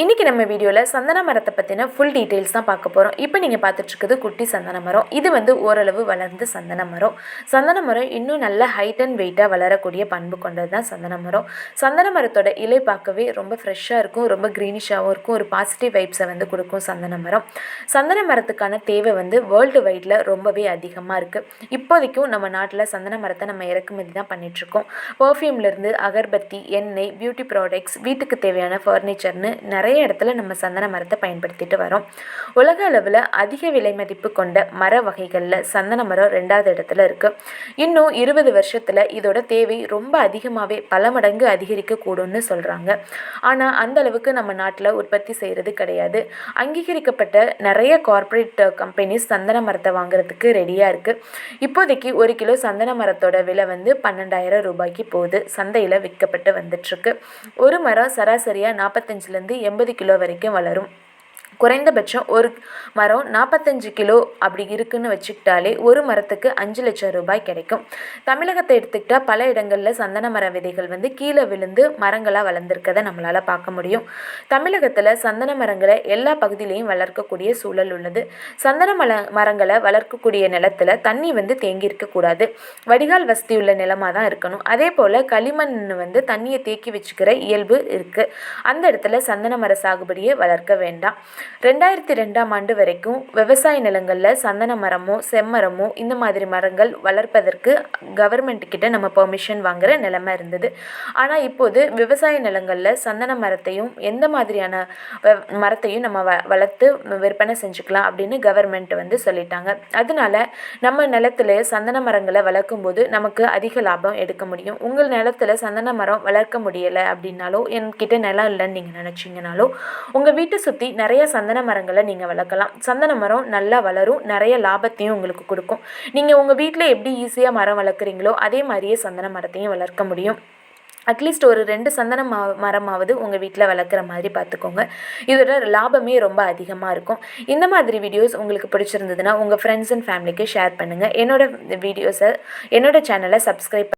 இன்றைக்கி நம்ம வீடியோவில் சந்தன மரத்தை பற்றின ஃபுல் டீட்டெயில்ஸ் தான் பார்க்க போகிறோம். இப்போ நீங்கள் பார்த்துட்ருக்குது குட்டி சந்தன மரம். இது வந்து ஓரளவு வளர்ந்து சந்தன மரம். சந்தன மரம் இன்னும் நல்ல ஹைட் அண்ட் வெயிட்டாக வளரக்கூடிய பண்பு கொண்டது தான் சந்தன மரம். சந்தன மரத்தோட இலை பார்க்கவே ரொம்ப ஃப்ரெஷ்ஷாக இருக்கும், ரொம்ப க்ரீனிஷாகவும் இருக்கும், ஒரு பாசிட்டிவ் வைப்ஸை வந்து கொடுக்கும் சந்தன மரம். சந்தன மரத்துக்கான தேவை வந்து வேர்ல்டு வைடில் ரொம்பவே அதிகமாக இருக்குது. இப்போதைக்கும் நம்ம நாட்டில் சந்தன மரத்தை நம்ம இறக்குமதி தான் பண்ணிகிட்ருக்கோம். பர்ஃப்யூம்லேருந்து அகர்பத்தி, எண்ணெய், பியூட்டி ப்ராடக்ட்ஸ், வீட்டுக்கு தேவையான ஃபர்னிச்சர்னு நிறைய இடத்துல நம்ம சந்தன மரத்தை பயன்படுத்திட்டு வரோம். உலக அளவில் அதிக விலை மதிப்பு கொண்ட மர வகைகளில் சந்தன மரம் 2வது இடத்துல இருக்குது. இன்னும் 20 வருஷத்தில் இதோட தேவை ரொம்ப அதிகமாகவே பல மடங்கு அதிகரிக்கக்கூடும்னு சொல்கிறாங்க. ஆனால் அந்த அளவுக்கு நம்ம நாட்டில் உற்பத்தி செய்கிறது கிடையாது. அங்கீகரிக்கப்பட்ட நிறைய கார்ப்பரேட் கம்பெனிஸ் சந்தன மரத்தை வாங்குறதுக்கு ரெடியாக இருக்குது. இப்போதைக்கு 1 கிலோ சந்தன மரத்தோட விலை வந்து 12,000 ரூபாய்க்கு போகுது சந்தையில் விற்கப்பட்டு வந்துட்டுருக்கு. ஒரு மரம் சராசரியாக 45லேருந்து 80 கிலோ வரைக்கும் வளரும். குறைந்தபட்சம் ஒரு மரம் 45 கிலோ அப்படி இருக்குன்னு வச்சுக்கிட்டாலே ஒரு மரத்துக்கு 5 லட்சம் ரூபாய் கிடைக்கும். தமிழகத்தை எடுத்துக்கிட்டால் பல இடங்களில் சந்தன மர விதைகள் வந்து கீழே விழுந்து மரங்களாக வளர்ந்துருக்கதை நம்மளால் பார்க்க முடியும். தமிழகத்தில் சந்தன மரங்களை எல்லா பகுதியிலையும் வளர்க்கக்கூடிய சூழல் உள்ளது. சந்தன மரங்களை வளர்க்கக்கூடிய நிலத்தில் தண்ணி வந்து தேங்கி இருக்கக்கூடாது. வடிகால் வசதி உள்ள நிலமாக தான் இருக்கணும். அதே போல் களிமண் வந்து தண்ணியை தேக்கி வச்சுக்கிற இயல்பு இருக்குது. அந்த இடத்துல சந்தன மர சாகுபடியை வளர்க்க வேண்டாம். 2002ஆம் ஆண்டு வரைக்கும் விவசாய நிலங்களில் சந்தன மரமோ செம்மரமோ இந்த மாதிரி மரங்கள் வளர்ப்பதற்கு கவர்மெண்ட் கிட்ட நம்ம பெர்மிஷன் வாங்குகிற நிலைமை இருந்தது. ஆனால் இப்போது விவசாய நிலங்களில் சந்தன மரத்தையும் எந்த மாதிரியான மரத்தையும் நம்ம வளர்த்து விற்பனை செஞ்சுக்கலாம் அப்படின்னு கவர்மெண்ட் வந்து சொல்லிட்டாங்க. அதனால நம்ம நிலத்தில் சந்தன மரங்களை வளர்க்கும் போது நமக்கு அதிக லாபம் எடுக்க முடியும். உங்கள் நிலத்தில் சந்தன மரம் வளர்க்க முடியலை அப்படின்னாலோ, என்கிட்ட நிலம் இல்லைன்னு நீங்கள் நினச்சிங்கனாலோ, உங்கள் வீட்டை சுற்றி நிறைய சந்தன மரங்களை நீங்கள் வளர்க்கலாம். சந்தன மரம் நல்லா வளரும், நிறைய லாபத்தையும் உங்களுக்கு கொடுக்கும். நீங்கள் உங்கள் வீட்டில் எப்படி ஈஸியாக மரம் வளர்க்குறீங்களோ அதே மாதிரியே சந்தன மரத்தையும் வளர்க்க முடியும். அட்லீஸ்ட் ஒரு 2 சந்தன மரமாவது உங்கள் வீட்டில் வளர்க்குற மாதிரி பார்த்துக்கோங்க. இதோட லாபமே ரொம்ப அதிகமாக இருக்கும். இந்த மாதிரி வீடியோஸ் உங்களுக்கு பிடிச்சிருந்ததுன்னா உங்கள் ஃப்ரெண்ட்ஸ் அண்ட் ஃபேமிலிக்கு ஷேர் பண்ணுங்கள். என்னோட வீடியோஸை என்னோட சேனலை சப்ஸ்கிரைப்